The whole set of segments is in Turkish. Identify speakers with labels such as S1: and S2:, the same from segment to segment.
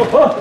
S1: Ba.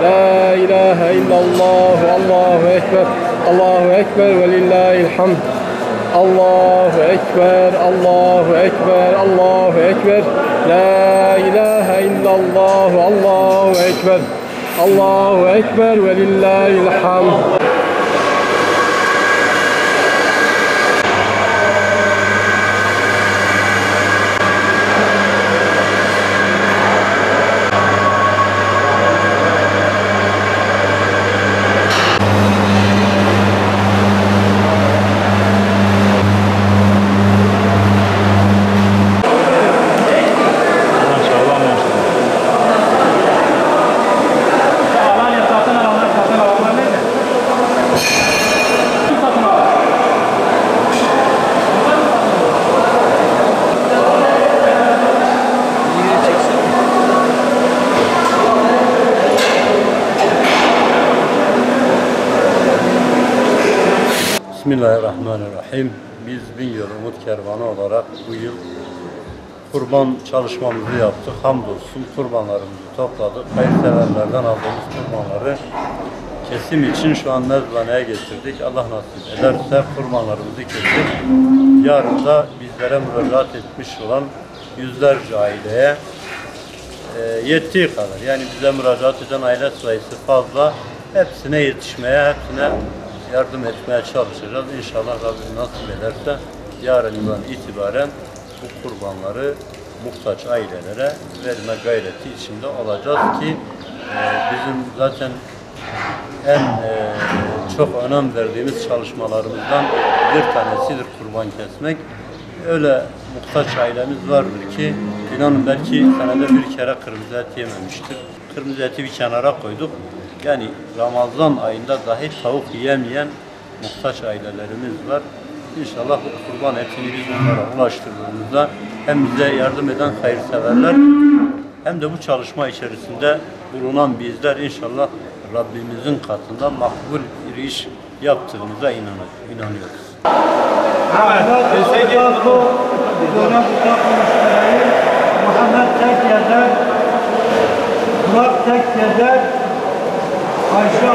S2: La ilahe illallah, Allahu Ekber, Allahu Ekber ve lillahil hamd. Allahu Ekber, Allahu Ekber, Allahu Ekber. La ilahe illallah, Allahu Ekber, Allahu Ekber ve lillahil hamd.
S3: Bismillahirrahmanirrahim. Biz Bingöl Umut Kervanı olarak bu yıl kurban çalışmamızı yaptık. Hamdolsun kurbanlarımızı topladık. Hayırseverlerden aldığımız kurbanları kesim için şu an mezbaneye getirdik. Allah nasip ederse kurbanlarımızı kesip yarın da bizlere müracaat etmiş olan yüzlerce aileye yettiği kadar, yani bize müracaat eden aile sayısı fazla, hepsine yetişmeye, hepsine yardım etmeye çalışacağız. İnşallah Rabbim nasip ederse yarından itibaren bu kurbanları muhtaç ailelere verme gayreti içinde olacağız ki bizim zaten en çok önem verdiğimiz çalışmalarımızdan bir tanesidir kurban kesmek. Öyle muhtaç ailemiz vardır ki inanın belki senede bir kere kırmızı et yememiştir. Kırmızı eti bir kenara koyduk. Yani Ramazan ayında dahi tavuk yiyemeyen muhtaç ailelerimiz var. İnşallah bu kurban etini biz onlara ulaştırdığımızda hem bize yardım eden hayırseverler hem de bu çalışma içerisinde bulunan bizler inşallah Rabbimizin katında makbul bir iş yaptığımıza inanıyoruz.
S4: Muhammed tek yerde, Burak tek yerde, Ayşe